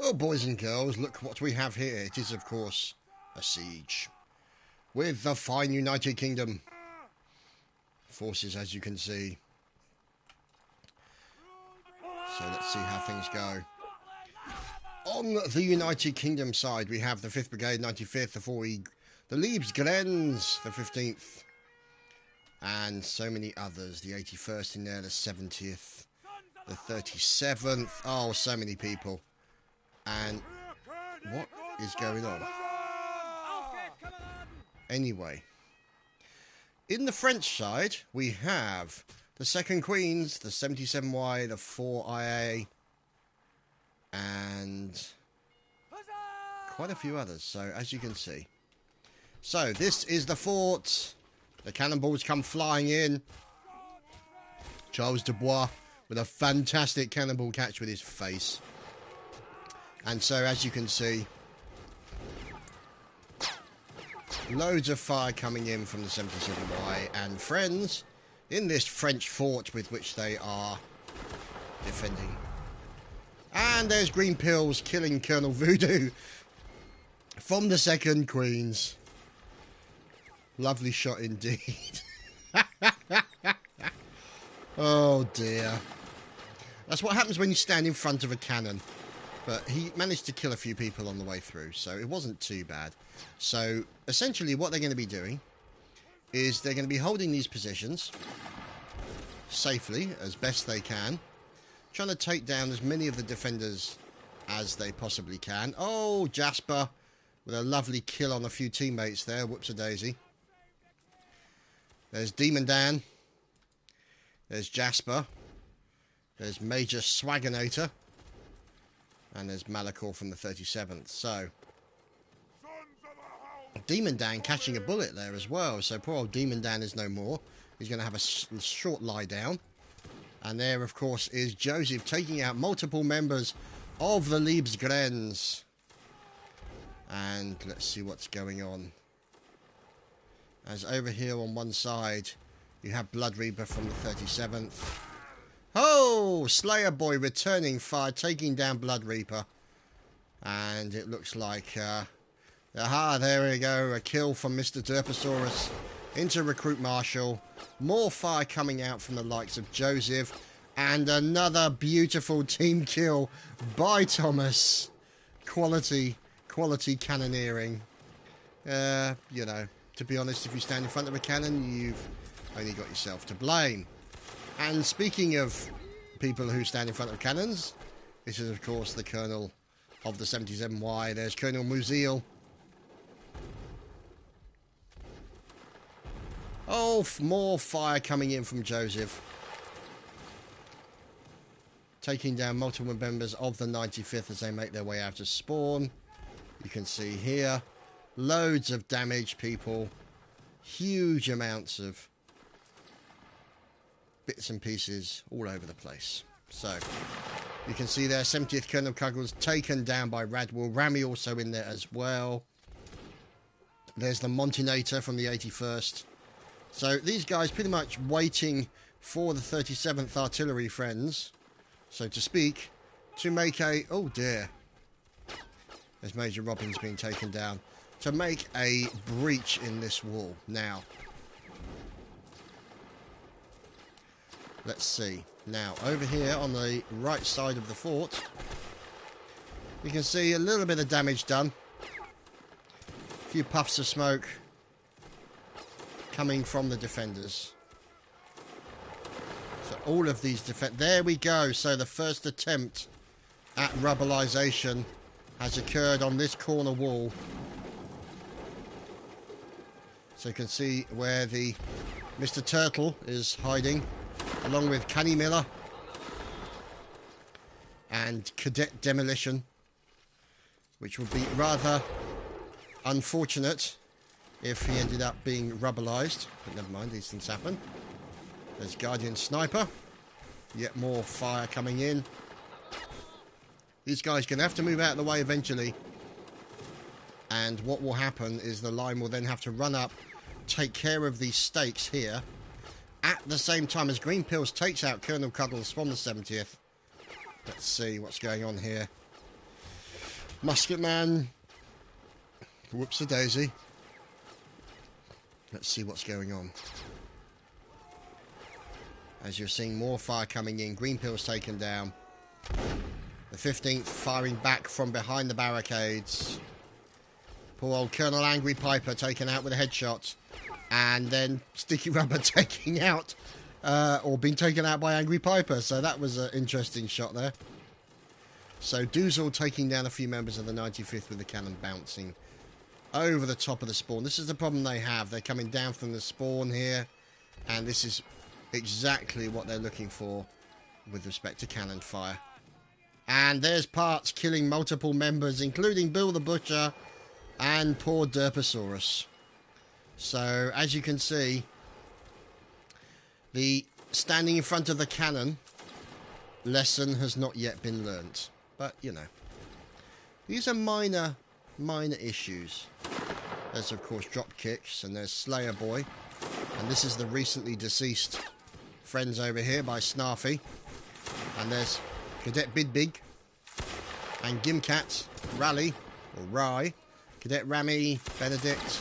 Well, boys and girls, look what we have here. It is, of course, a siege. With the fine United Kingdom forces, as you can see. So let's see how things go. On the United Kingdom side, we have the 5th Brigade, 95th, the Liebesgrens, the 15th. And so many others. The 81st in there, the 70th, the 37th. Oh, so many people. And what is going on? Anyway, in the French side, we have the 2nd Queens, the 77Y, the 4IA, and quite a few others. So, as you can see. So, this is the fort. The cannonballs come flying in. Charles de Bois with a fantastic cannonball catch with his face. And so, as you can see, loads of fire coming in from the 77Y and friends in this French fort with which they are defending. And there's Green Pills killing Colonel Voodoo from the 2nd Queens. Lovely shot indeed. Oh dear. That's what happens when you stand in front of a cannon. But he managed to kill a few people on the way through, so it wasn't too bad. So, essentially what they're going to be doing is they're going to be holding these positions safely, as best they can. Trying to take down as many of the defenders as they possibly can. Oh, Jasper with a lovely kill on a few teammates there. Whoops-a-daisy. There's Demon Dan. There's Jasper. There's Major Swaggernator. And there's Malachor from the 37th. So, Demon Dan catching a bullet there as well. So, poor old Demon Dan is no more. He's going to have a short lie down. And there, of course, is Joseph taking out multiple members of the Liebesgrens. And let's see what's going on. As over here on one side, you have Blood Reaper from the 37th. Oh, Slayer Boy returning fire, taking down Blood Reaper. And it looks like, aha, there we go, a kill from Mr. Derposaurus into Recruit Marshal. More fire coming out from the likes of Joseph. And another beautiful team kill by Thomas. Quality cannoneering. You know, to be honest, if you stand in front of a cannon, you've only got yourself to blame. And speaking of people who stand in front of cannons, this is, of course, the Colonel of the 77Y. There's Colonel Musil. Oh, more fire coming in from Joseph. Taking down multiple members of the 95th as they make their way out of spawn. You can see here, loads of damage, people. Huge amounts of bits and pieces all over the place. So, you can see there, 70th Colonel Cuggles taken down by Radwell. Rami also in there as well. There's the Montinator from the 81st. So, these guys pretty much waiting for the 37th Artillery friends, so to speak, to make a... Oh dear. There's Major Robbins being taken down. To make a breach in this wall. Now, let's see. Now, over here on the right side of the fort, you can see a little bit of damage done. A few puffs of smoke coming from the defenders. So all of these there we go. So the first attempt at rubberization has occurred on this corner wall. So you can see where the Mr. Turtle is hiding, along with Canny Miller and Cadet Demolition, which would be rather unfortunate if he ended up being rubberized. But never mind, these things happen. There's Guardian Sniper. Yet more fire coming in. These guys are going to have to move out of the way eventually. And what will happen is the line will then have to run up, take care of these stakes here, at the same time as Green Pills takes out Colonel Cuddles from the 70th. Let's see what's going on here. Musket man. Whoops-a-daisy. Let's see what's going on. As you're seeing more fire coming in. Green Pill's taken down. The 15th firing back from behind the barricades. Poor old Colonel Angry Piper taken out with a headshot. And then Sticky Rubber taking out, or being taken out by Angry Piper. So that was an interesting shot there. So Doozle taking down a few members of the 95th with the cannon bouncing over the top of the spawn. This is the problem they have. They're coming down from the spawn here. And this is exactly what they're looking for with respect to cannon fire. And there's Parts killing multiple members, including Bill the Butcher and poor Derposaurus. So, as you can see, the standing in front of the cannon lesson has not yet been learnt. But, you know, these are minor issues. There's, of course, drop kicks, and there's Slayer Boy. And this is the recently deceased friends over here by Snarfy. And there's Cadet Bidbig and Gimcat, Rally, or Rye, Cadet Rami, Benedict,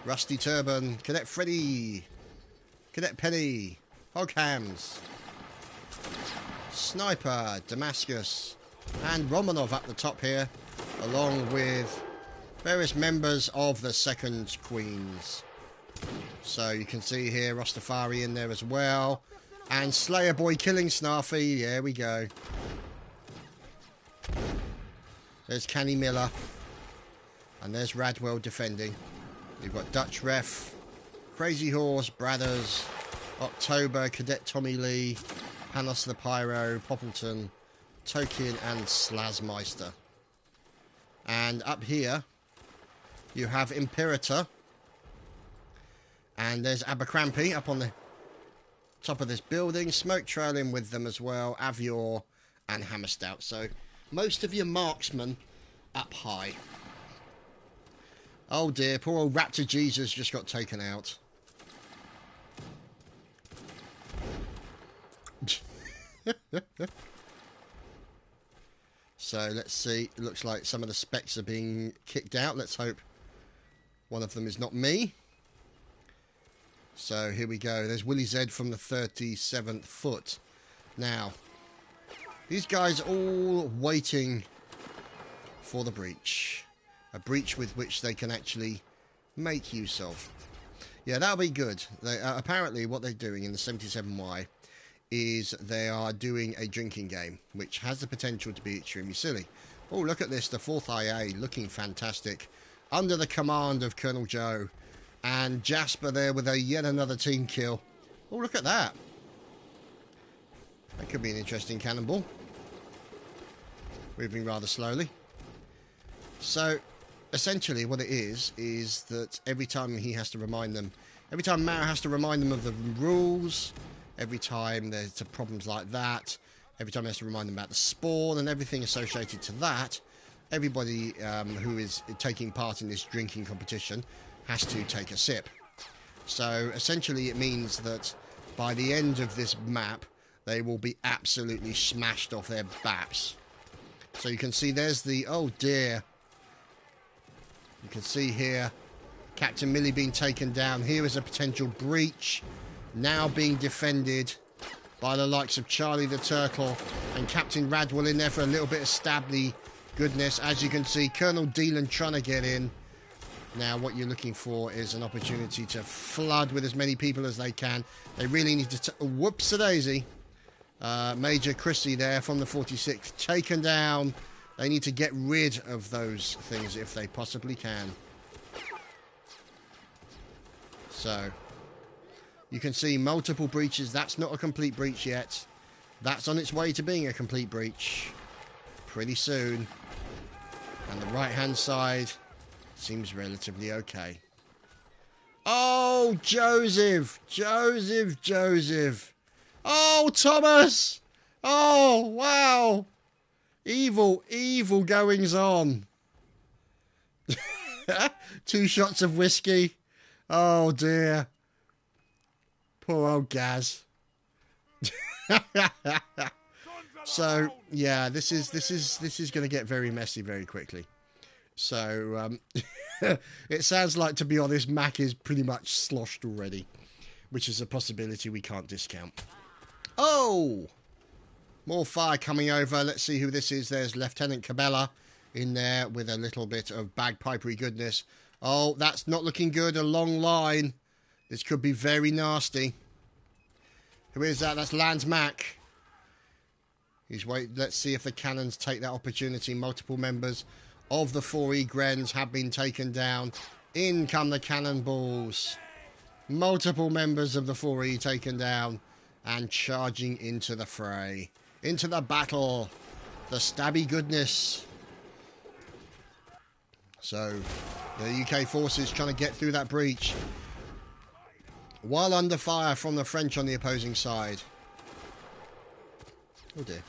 Rusty Turban, Cadet Freddy, Cadet Penny, Hoghams, Sniper, Damascus, and Romanov up the top here, along with various members of the Second Queens. So you can see here Rastafari in there as well. And Slayer Boy killing Snarfy. There we go. There's Canny Miller. And there's Radwell defending. You've got Dutch Ref, Crazy Horse, Brathers, October, Cadet Tommy Lee, Panos the Pyro, Poppleton, Tokin, and Slazmeister. And up here, you have Imperator. And there's Abercrombie up on the top of this building. Smoke trailing with them as well. Avior and Hammerstout. So most of your marksmen up high. Oh dear, poor old Raptor Jesus just got taken out. So let's see. It looks like some of the specs are being kicked out. Let's hope one of them is not me. So here we go. There's Willie Z from the 37th foot. Now, these guys are all waiting for the breach. A breach with which they can actually make use of. Yeah, that'll be good. They, apparently what they're doing in the 77Y is they are doing a drinking game, which has the potential to be extremely silly. Oh, look at this. The 4th IA looking fantastic. Under the command of Colonel Joe. And Jasper there with a yet another team kill. Oh, look at that. That could be an interesting cannonball. Moving rather slowly. So, essentially what it is that every time he has to remind them, every time Mao has to remind them of the rules, every time there's problems like that, every time he has to remind them about the spawn and everything associated to that, everybody who is taking part in this drinking competition has to take a sip. So essentially it means that by the end of this map they will be absolutely smashed off their baps. So you can see there's the, oh dear, you can see here Captain Millie being taken down. Here is a potential breach now being defended by the likes of Charlie the Turtle and Captain Radwell in there for a little bit of stably goodness. As you can see, Colonel Dealan trying to get in. Now what you're looking for is an opportunity to flood with as many people as they can. They really need to... Whoops-a-daisy. Major Christie there from the 46th taken down. They need to get rid of those things if they possibly can. So, you can see multiple breaches. That's not a complete breach yet. That's on its way to being a complete breach pretty soon. And the right-hand side seems relatively okay. Oh, Joseph! Joseph, Joseph! Oh, Thomas! Oh, wow! Evil, evil goings on. 2 shots of whiskey. Oh, dear. Poor old Gaz. So, yeah, this is going to get very messy very quickly. So, it sounds like, to be honest, Mac is pretty much sloshed already, which is a possibility we can't discount. Oh! More fire coming over. Let's see who this is. There's Lieutenant Cabela in there with a little bit of bagpipery goodness. Oh, that's not looking good. A long line. This could be very nasty. Who is that? That's Lance Mac. Let's see if the cannons take that opportunity. Multiple members of the 4E Grens have been taken down. In come the cannonballs. Multiple members of the 4E taken down and charging into the fray. Into the battle. The stabby goodness. So, the UK forces trying to get through that breach, while under fire from the French on the opposing side. Oh dear.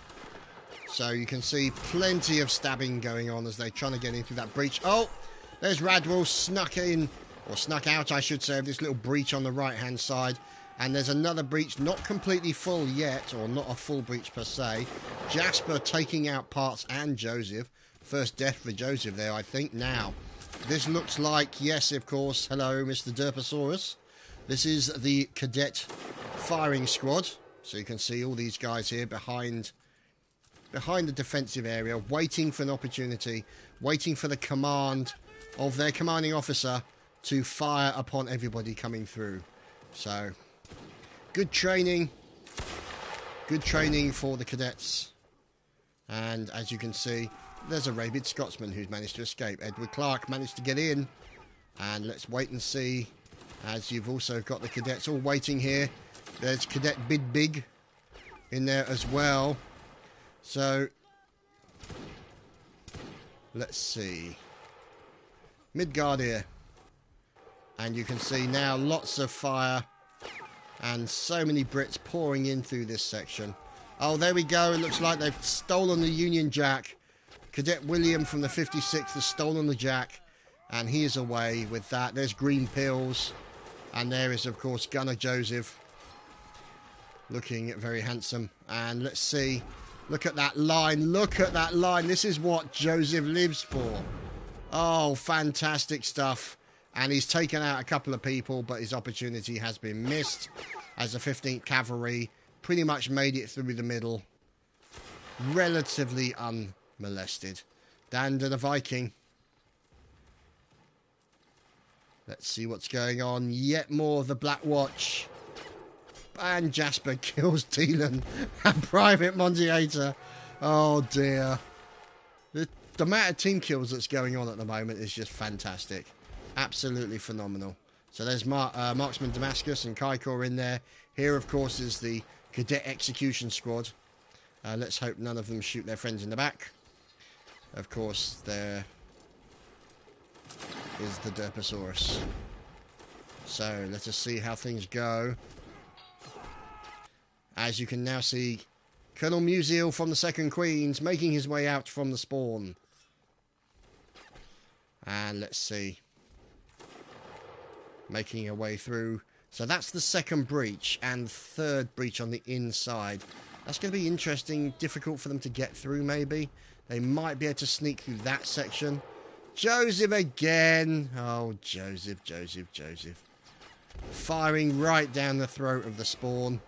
So you can see plenty of stabbing going on as they're trying to get in through that breach. Oh, there's Radwell snuck in, or snuck out I should say, of this little breach on the right hand side. And there's another breach, not completely full yet, or not a full breach per se. Jasper taking out Parts and Joseph. First death for Joseph there, I think. Now, this looks like, yes, of course, hello, Mr. Derposaurus. This is the cadet firing squad. So you can see all these guys here behind the defensive area, waiting for an opportunity, waiting for the command of their commanding officer to fire upon everybody coming through. So, good training for the cadets. And as you can see, there's a rabid Scotsman who's managed to escape. Edward Clark managed to get in. And let's wait and see, as you've also got the cadets all waiting here. There's Cadet Big in there as well. So, let's see. Midgard here. And you can see now lots of fire and so many Brits pouring in through this section. Oh, there we go. It looks like they've stolen the Union Jack. Cadet William from the 56th has stolen the Jack, and he is away with that. There's Green Pills, and there is, of course, Gunner Joseph, looking very handsome. And let's see. Look at that line. Look at that line. This is what Joseph lives for. Oh, fantastic stuff. And he's taken out a couple of people, but his opportunity has been missed, as the 15th Cavalry pretty much made it through the middle, relatively unmolested. Down to the Viking. Let's see what's going on. Yet more of the Black Watch. And Jasper kills Dylan and Private Mondiator. Oh dear. The amount of team kills that's going on at the moment is just fantastic. Absolutely phenomenal. So there's Marksman Damascus and Kaikor in there. Here, of course, is the Cadet Execution Squad. Let's hope none of them shoot their friends in the back. Of course, there is the Derposaurus. So let us see how things go. As you can now see, Colonel Musil from the 2nd Queens making his way out from the spawn. And let's see. Making a way through. So that's the 2nd breach and 3rd breach on the inside. That's going to be interesting. Difficult for them to get through, maybe. They might be able to sneak through that section. Joseph again. Oh, Joseph. Firing right down the throat of the spawn.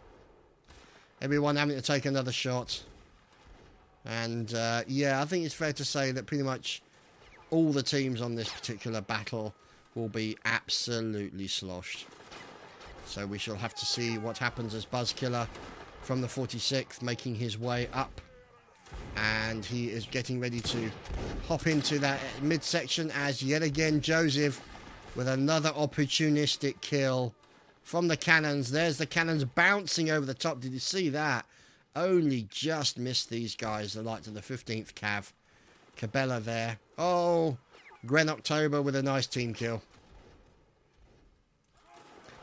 Everyone having to take another shot. And, yeah, I think it's fair to say that pretty much all the teams on this particular battle will be absolutely sloshed. So we shall have to see what happens as Buzzkiller from the 46th making his way up. And he is getting ready to hop into that midsection as yet again Joseph with another opportunistic kill from the cannons. There's the cannons bouncing over the top. Did you see that? Only just missed these guys, the likes of the 15th Cav. Cabela there. Oh, Gren October with a nice team kill.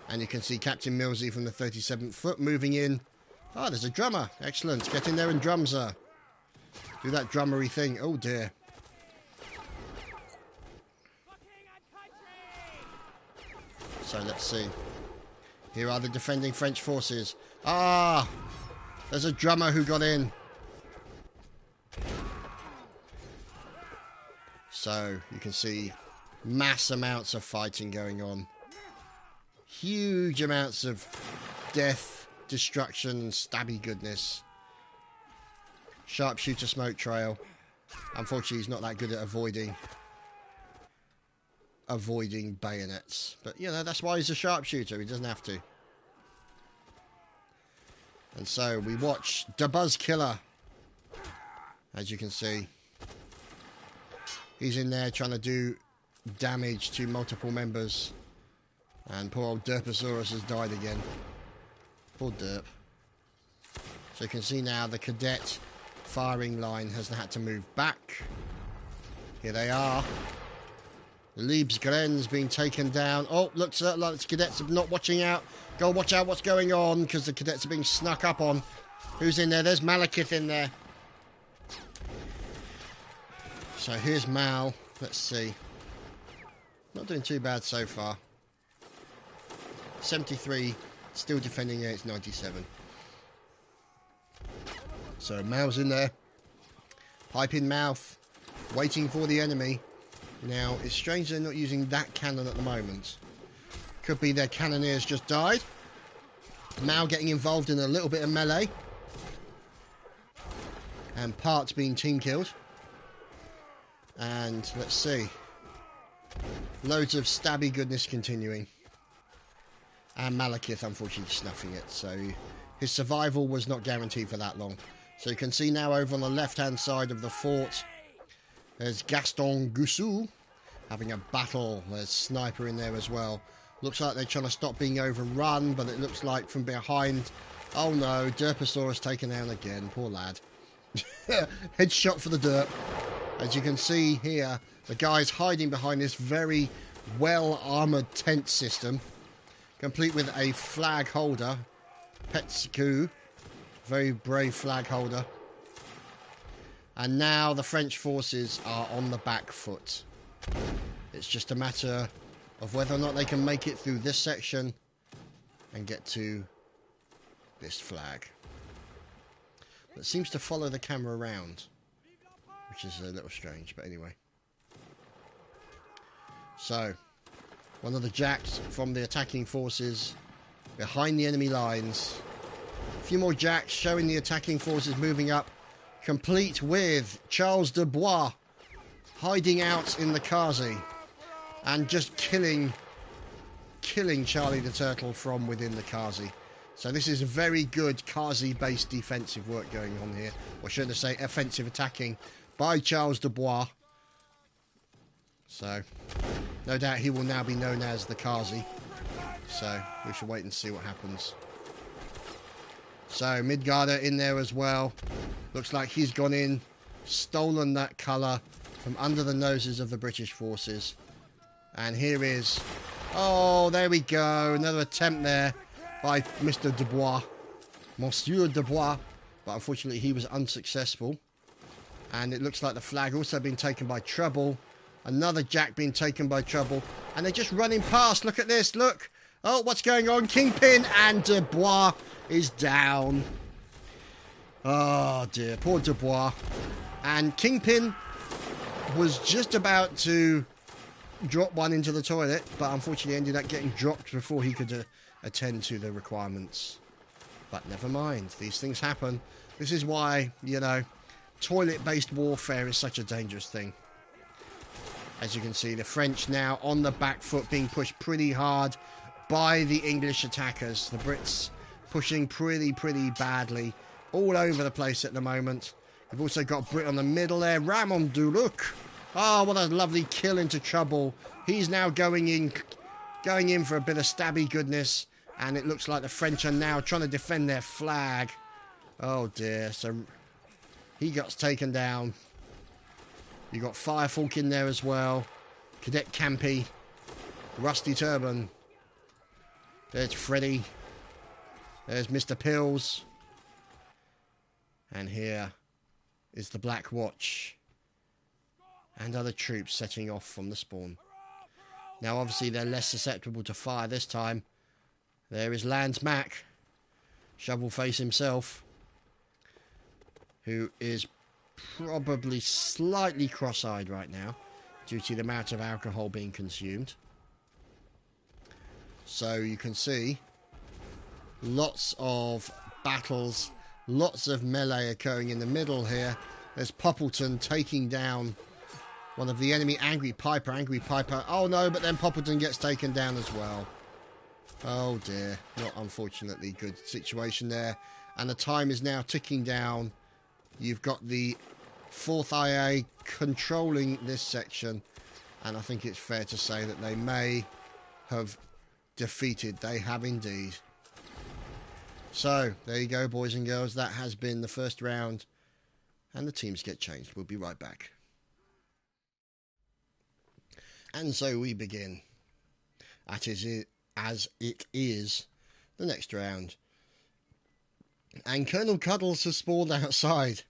And you can see Captain Millsy from the 37th Foot moving in. Oh, there's a drummer. Excellent. Get in there and drum, sir. Do that drummery thing. Oh, dear. So, let's see. Here are the defending French forces. Ah! There's a drummer who got in. So you can see mass amounts of fighting going on. Huge amounts of death, destruction, and stabby goodness. Sharpshooter smoke trail. Unfortunately, he's not that good at avoiding bayonets. But, you know, that's why he's a sharpshooter. He doesn't have to. And so we watch the Buzz Killer. As you can see. He's in there trying to do damage to multiple members. And poor old Derposaurus has died again. Poor Derp. So you can see now the cadet firing line has had to move back. Here they are. The Liebsgren's being taken down. Oh, looks like the cadets are not watching out. Go watch out what's going on, because the cadets are being snuck up on. Who's in there? There's Malekith in there. So here's Mal. Let's see. Not doing too bad so far. 73, still defending against 97. So Mal's in there. Pipe in mouth. Waiting for the enemy. Now, it's strange they're not using that cannon at the moment. Could be their cannoneers just died. Mal getting involved in a little bit of melee. And Parts being team killed. And let's see. Loads of stabby goodness continuing. And Malekith unfortunately snuffing it. So his survival was not guaranteed for that long. So you can see now over on the left hand side of the fort. There's Gaston Goussou having a battle. There's Sniper in there as well. Looks like they're trying to stop being overrun, but it looks like from behind... Oh no, Derposaurus taken down again. Poor lad. Headshot for the Derp. As you can see here, the guy's hiding behind this very well-armoured tent system, complete with a flag holder. Petziku, very brave flag holder. And now the French forces are on the back foot. It's just a matter of whether or not they can make it through this section and get to this flag. It seems to follow the camera around, which is a little strange, but anyway. So, one of the jacks from the attacking forces behind the enemy lines. A few more jacks showing the attacking forces moving up, complete with Charles de Bois hiding out in the Kazi and just killing Charlie the Turtle from within the Kazi. So this is very good Kazi-based defensive work going on here, or should I say offensive attacking by Charles de Bois. So, no doubt he will now be known as the Kazi. So, we shall wait and see what happens. So, Midgarder in there as well. Looks like he's gone in, stolen that colour from under the noses of the British forces. And here is... Oh, there we go. Another attempt there by Mr. de Bois. Monsieur de Bois. But unfortunately, he was unsuccessful. And it looks like the flag also been taken by Trouble. Another jack being taken by Trouble. And they're just running past. Look at this. Look. Oh, what's going on? Kingpin and de Bois is down. Oh, dear. Poor de Bois. And Kingpin was just about to drop one into the toilet. But unfortunately ended up getting dropped before he could attend to the requirements. But never mind. These things happen. This is why, you know, toilet-based warfare is such a dangerous thing. As you can see, the French now on the back foot being pushed pretty hard by the English attackers. The Brits pushing pretty badly all over the place at the moment. We've also got Brit on the middle there. Ramon Duluc. Oh, what a lovely kill into Trouble. He's now going in for a bit of stabby goodness. And it looks like the French are now trying to defend their flag. Oh dear. So he got taken down. You got Firefalk in there as well. Cadet Campy. Rusty Turban. There's Freddy. There's Mr. Pills. And here is the Black Watch. And other troops setting off from the spawn. Now obviously they're less susceptible to fire this time. There is Lance Mac. Shovelface himself. Who is probably slightly cross-eyed right now. due to the amount of alcohol being consumed. So you can see lots of battles, lots of melee occurring in the middle here. There's Poppleton taking down one of the enemy, Angry Piper. Oh no, but then Poppleton gets taken down as well. Oh dear, not unfortunately good situation there. And the time is now ticking down. You've got the 4th IA controlling this section, and I think it's fair to say that they may have defeated. They have indeed. So, there you go, boys and girls. That has been the first round, and the teams get changed. We'll be right back. And so we begin. As it is the next round. And Colonel Cuddles has spawned outside.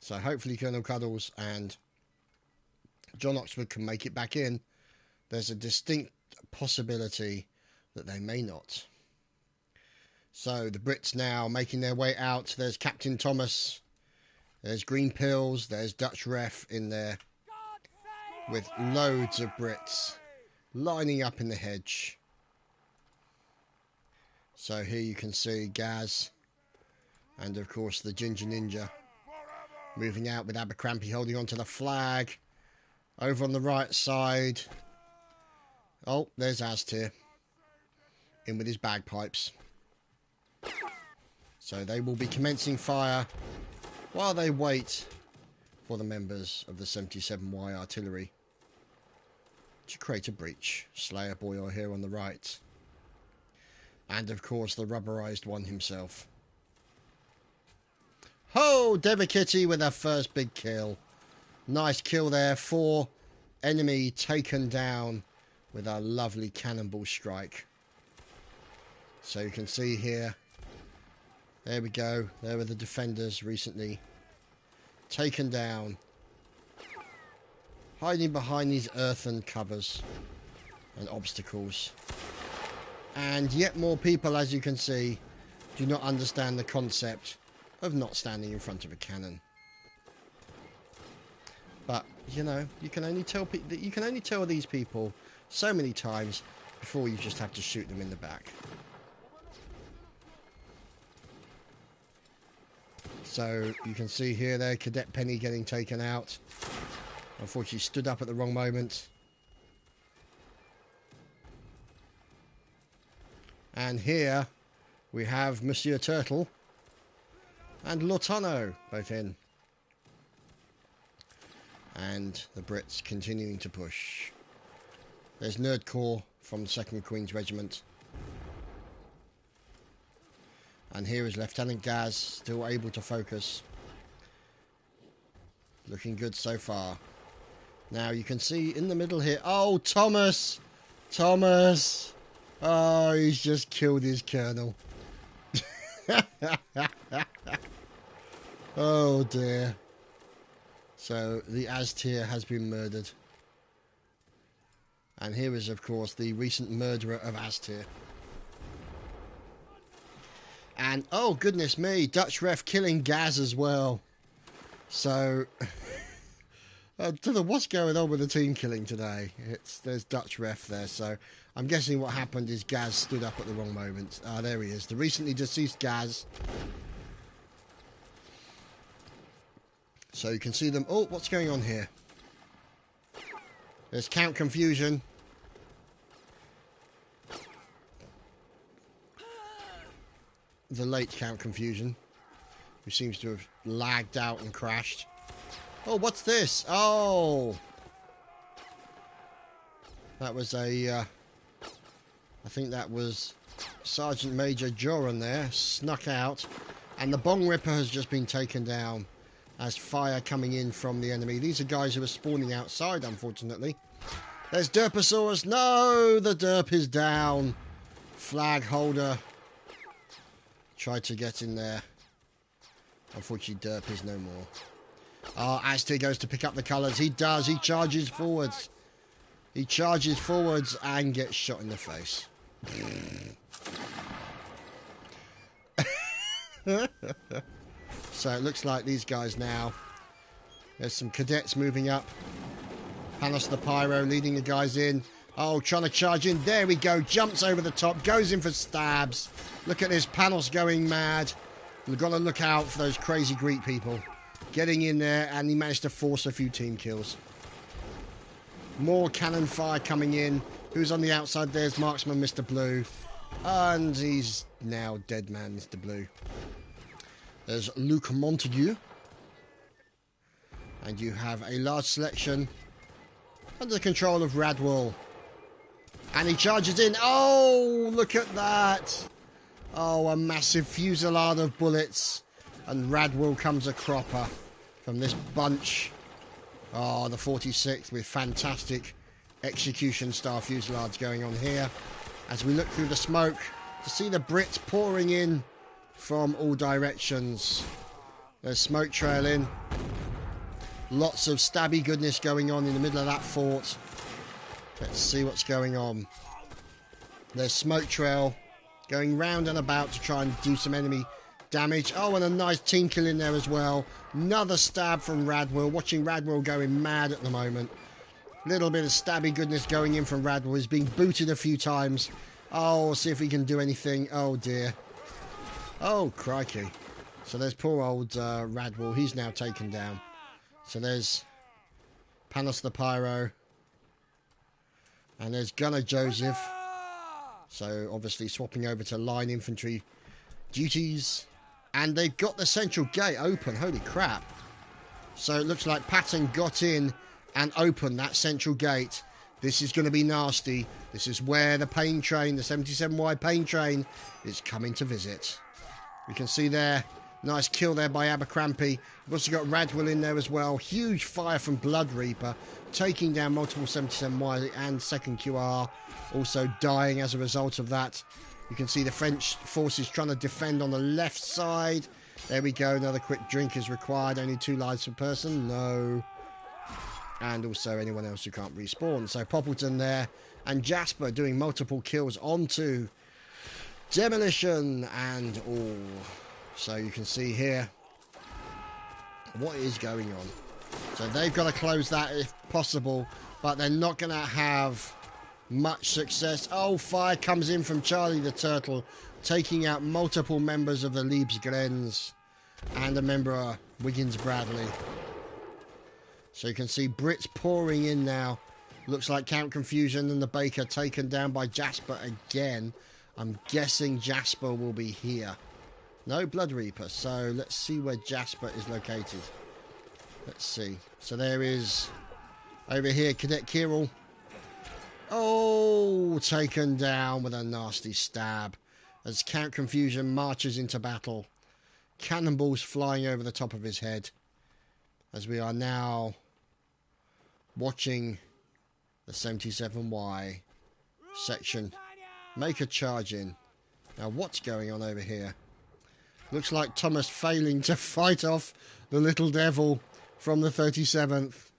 So hopefully Colonel Cuddles and John Oxford can make it back in. There's a distinct possibility that they may not. So the Brits now making their way out. There's Captain Thomas. There's Green Pills. There's Dutch Ref in there. With loads of Brits lining up in the hedge. So here you can see Gaz. And of course the Ginger Ninja. Moving out with Abercrombie holding onto the flag. Over on the right side. Oh, there's Aztir. In with his bagpipes. So they will be commencing fire while they wait for the members of the 77Y artillery to create a breach. Slayer Boyer here on the right. And of course the rubberized one himself. Ho! Devakitty with her first big kill. Nice kill there. 4 enemy taken down with a lovely cannonball strike. So you can see here. There we go. There were the defenders recently taken down. Hiding behind these earthen covers and obstacles. And yet more people, as you can see, do not understand the concept of not standing in front of a cannon. But you know, you can only tell these people so many times before you just have to shoot them in the back. So you can see here there, Cadet Penny getting taken out. Unfortunately, stood up at the wrong moment. And here we have Monsieur Turtle and Lotano both in. And the Brits continuing to push. There's Nerdcore from the 2nd Queen's Regiment. And here is Lieutenant Gaz, still able to focus. Looking good so far. Now you can see in the middle here. Oh, Thomas! Thomas! Oh, he's just killed his colonel. Oh dear. So the Aztir has been murdered. And here is of course the recent murderer of Aztir. And oh goodness me, Dutch Ref killing Gaz as well. So I don't know what's going on with the team killing today. There's Dutch Ref there, so I'm guessing what happened is Gaz stood up at the wrong moment. Ah, there he is, the recently deceased Gaz. So you can see them. Oh, what's going on here? There's Count Confusion. The late Count Confusion, who seems to have lagged out and crashed. Oh, what's this? Oh! That was I think that was Sergeant Major Joran there, snuck out. And the Bong Ripper has just been taken down as fire coming in from the enemy. These are guys who are spawning outside, unfortunately. There's Derposaurus. No! The Derp is down. Flag holder tried to get in there. Unfortunately, Derp is no more. Oh, Aztir goes to pick up the colours. He does. He charges forwards. He charges forwards and gets shot in the face. So it looks like these guys now. There's some cadets moving up. Panos the Pyro leading the guys in. Oh, trying to charge in. There we go. Jumps over the top. Goes in for stabs. Look at this. Panos going mad. We've got to look out for those crazy Greek people. Getting in there, and he managed to force a few team kills. More cannon fire coming in. Who's on the outside? There's Marksman Mr. Blue. And he's now dead man Mr. Blue. There's Luke Montague. And you have a large selection under the control of Radwell. And he charges in. Oh, look at that. Oh, a massive fusillade of bullets. And Radwell comes a cropper from this bunch. Oh, the 46th with fantastic execution style fusillades going on here. As we look through the smoke to see the Brits pouring in from all directions. There's smoke trailing. Lots of stabby goodness going on in the middle of that fort. Let's see what's going on. There's smoke trail going round and about to try and do some enemy damage. Oh, and a nice team kill in there as well. Another stab from Radwell. Watching Radwell going mad at the moment. Little bit of stabby goodness going in from Radwell. He's being booted a few times. Oh, see if he can do anything. Oh, dear. Oh, crikey. So there's poor old Radwell. He's now taken down. So there's Panos the Pyro. And there's Gunner Joseph. So obviously swapping over to line infantry duties. And they've got the central gate open. Holy crap. So it looks like Patton got in and opened that central gate. This is going to be nasty. This is where the pain train, the 77Y pain train, is coming to visit. We can see there. Nice kill there by Abercrombie. We've also got Radwell in there as well. Huge fire from Blood Reaper, taking down multiple 77Y and second QR, also dying as a result of that. You can see the French forces trying to defend on the left side. There we go. Another quick drink is required. Only 2 lives per person. No. And also anyone else who can't respawn. So Poppleton there. And Jasper doing multiple kills onto Demolition and all. So you can see here what is going on. So they've got to close that if possible, but they're not going to have much success. Oh, fire comes in from Charlie the Turtle, taking out multiple members of the Leibs Glens and a member of Wiggins Bradley. So you can see Brits pouring in now. Looks like Camp Confusion and the Baker taken down by Jasper again. I'm guessing Jasper will be here. No Blood Reaper, so let's see where Jasper is located. Let's see. So there is, over here, Cadet Kirill. Oh, taken down with a nasty stab. As Count Confusion marches into battle. Cannonballs flying over the top of his head. As we are now watching the 77Y section make a charge in. Now what's going on over here? Looks like Thomas failing to fight off the little devil from the 37th.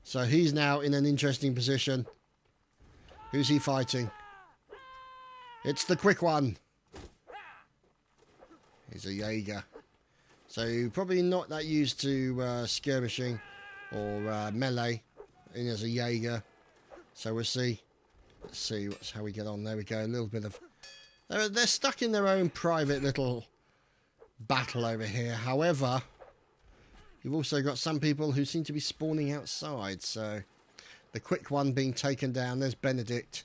So he's now in an interesting position. Who's he fighting? It's the quick one. He's a Jaeger. So probably not that used to skirmishing or melee in as a Jaeger. So we'll see. Let's see how we get on. There we go. A little bit of... They're stuck in their own private little battle over here. However, you've also got some people who seem to be spawning outside. So the quick one being taken down. There's Benedict.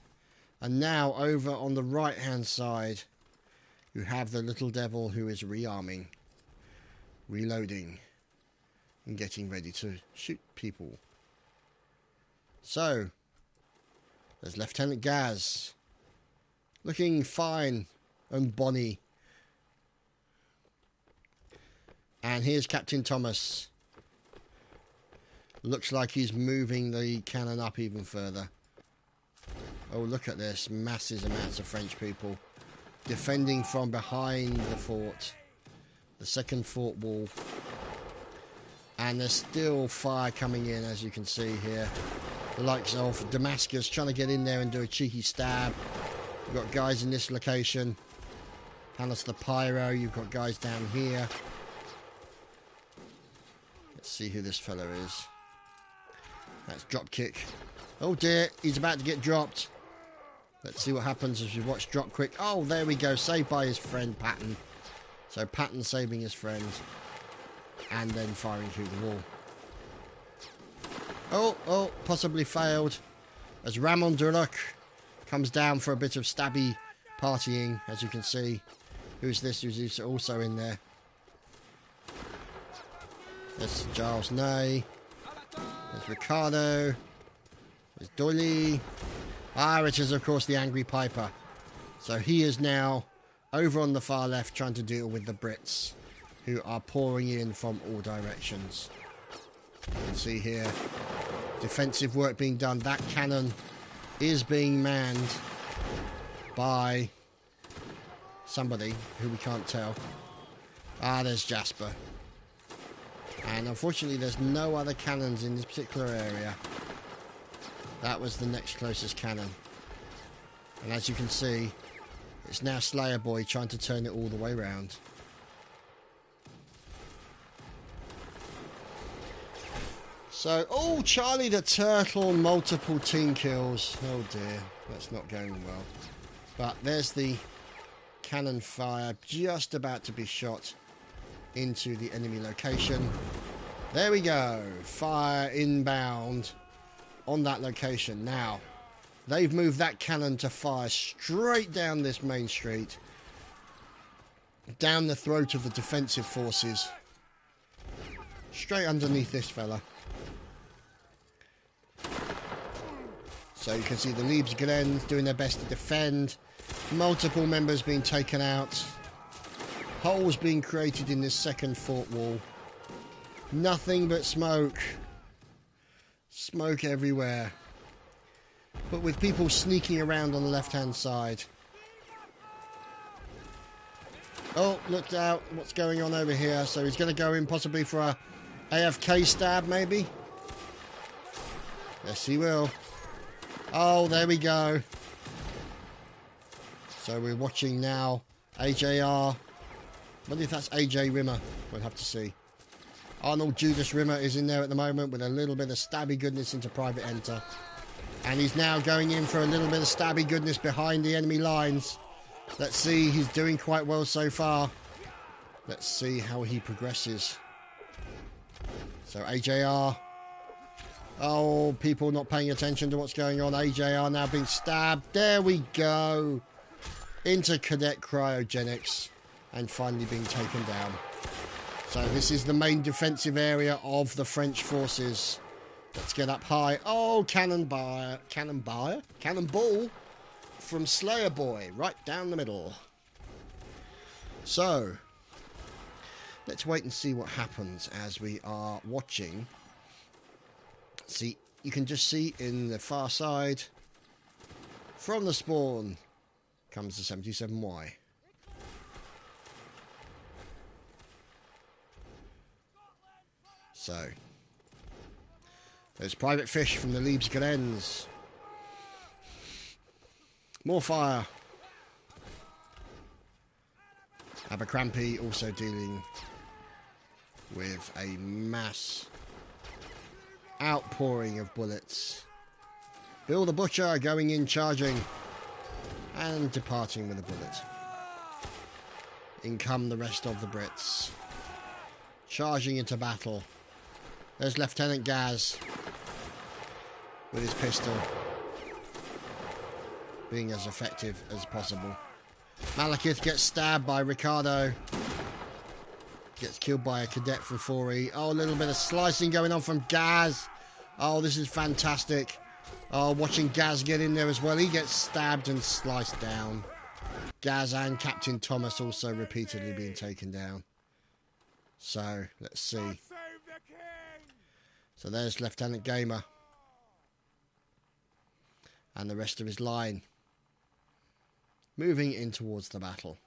And now over on the right hand side you have the little devil who is rearming, reloading and getting ready to shoot people. So there's Lieutenant Gaz looking fine and bonny. And here's Captain Thomas. Looks like he's moving the cannon up even further. Oh, look at this. Massive amounts of French people defending from behind the fort. The second fort wall. And there's still fire coming in, as you can see here. The likes of Damascus trying to get in there and do a cheeky stab. You've got guys in this location. Panos the Pyro. You've got guys down here. Let's see who this fellow is. That's drop kick. Oh dear, he's about to get dropped. Let's see what happens as we watch drop quick. Oh, there we go. Saved by his friend Patton. So Patton saving his friend. And then firing through the wall. Oh, possibly failed. As Ramon Duruk comes down for a bit of stabby partying, as you can see. Who's this? Who's also in there? There's Giles Ney. There's Ricardo. There's Doily. It is, of course, the Angry Piper. So he is now over on the far left trying to deal with the Brits, who are pouring in from all directions. You can see here, defensive work being done. That cannon is being manned by somebody who we can't tell. There's Jasper. And unfortunately, there's no other cannons in this particular area. That was the next closest cannon. And as you can see, it's now Slayer Boy trying to turn it all the way around. So, oh, Charlie the Turtle, multiple team kills. Oh dear, that's not going well. But there's the cannon fire just about to be shot into the enemy location. There we go. Fire inbound on that location. Now, they've moved that cannon to fire straight down this main street, down the throat of the defensive forces, straight underneath this fella. So you can see the Liebesgrens doing their best to defend. Multiple members being taken out. Holes being created in this second fort wall. Nothing but smoke. Smoke everywhere. But with people sneaking around on the left-hand side. Oh, look out. What's going on over here? So he's going to go in possibly for a AFK stab, maybe? Yes, he will. Oh, there we go. So we're watching now AJR. I wonder if that's AJ Rimmer. We'll have to see. Arnold Judas Rimmer is in there at the moment with a little bit of stabby goodness into Private Enter. And he's now going in for a little bit of stabby goodness behind the enemy lines. Let's see. He's doing quite well so far. Let's see how he progresses. So AJR. Oh, people not paying attention to what's going on. AJR now being stabbed. There we go. Into Cadet Cryogenics. And finally being taken down. So this is the main defensive area of the French forces. Let's get up high. Oh, cannonball from Slayer Boy. Right down the middle. So, let's wait and see what happens as we are watching. See, you can just see in the far side, from the spawn, comes the 77Y. So, there's Private Fish from the Liebesgrens. More fire. Abercrombie also dealing with a mass outpouring of bullets. Bill the Butcher going in, charging, and departing with a bullet. In come the rest of the Brits. Charging into battle. There's Lieutenant Gaz with his pistol, being as effective as possible. Malekith gets stabbed by Ricardo. Gets killed by a cadet from 4E. Oh, a little bit of slicing going on from Gaz. Oh, this is fantastic. Oh, watching Gaz get in there as well. He gets stabbed and sliced down. Gaz and Captain Thomas also repeatedly being taken down. So, let's see. So there's Lieutenant Gamer. And the rest of his line. Moving in towards the battle.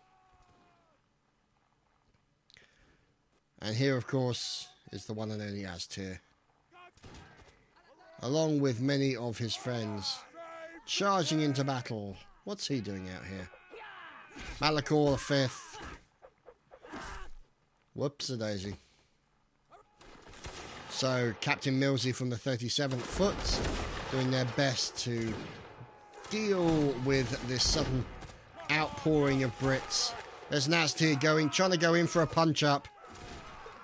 And here, of course, is the one and only Aztir. Along with many of his friends. Charging into battle. What's he doing out here? Malachor the Fifth. Whoops-a-daisy. So Captain Millsy from the 37th Foot doing their best to deal with this sudden outpouring of Brits. There's Nast here trying to go in for a punch-up.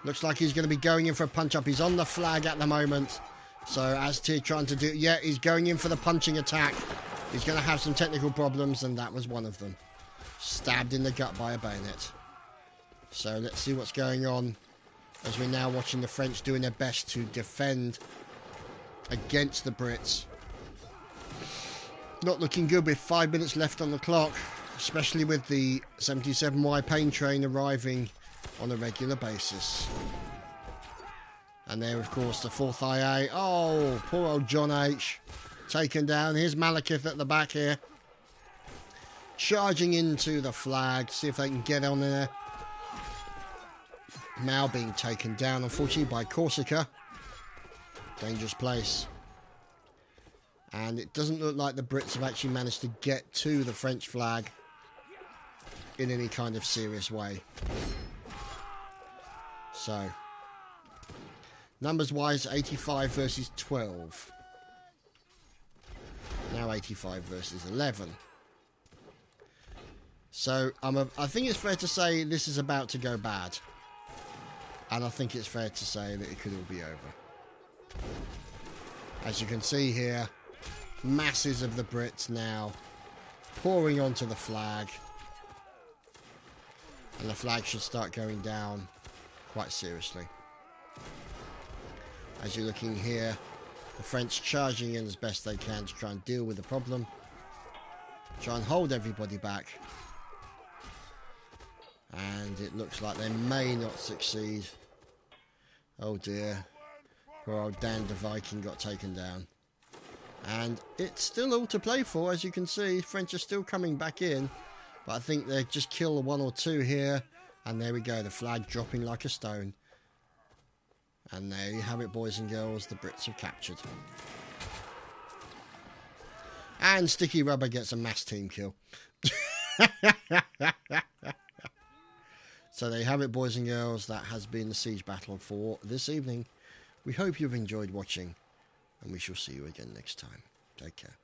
Looks like he's going to be going in for a punch-up. He's on the flag at the moment. So Aztir trying to do... Yeah, he's going in for the punching attack. He's going to have some technical problems, and that was one of them. Stabbed in the gut by a bayonet. So let's see what's going on as we're now watching the French doing their best to defend against the Brits. Not looking good with 5 minutes left on the clock, especially with the 77Y pain train arriving on a regular basis. And there, of course, the 4th IA. Oh, poor old John H. Taken down. Here's Malekith at the back here. Charging into the flag. See if they can get on there. Mao being taken down, unfortunately, by Corsica. Dangerous place. And it doesn't look like the Brits have actually managed to get to the French flag in any kind of serious way. So, numbers-wise, 85 versus 12. Now 85 versus 11. So, I think it's fair to say this is about to go bad. And I think it's fair to say that it could all be over. As you can see here, masses of the Brits now pouring onto the flag. And the flag should start going down quite seriously. As you're looking here, the French charging in as best they can to try and deal with the problem. Try and hold everybody back. And it looks like they may not succeed. Oh dear. Poor old Dan the Viking got taken down. And it's still all to play for, as you can see. French are still coming back in. But I think they just kill one or two here. And there we go, the flag dropping like a stone. And there you have it, boys and girls. The Brits have captured. And Sticky Rubber gets a mass team kill. So there you have it, boys and girls. That has been the siege battle for this evening. We hope you've enjoyed watching. And we shall see you again next time. Take care.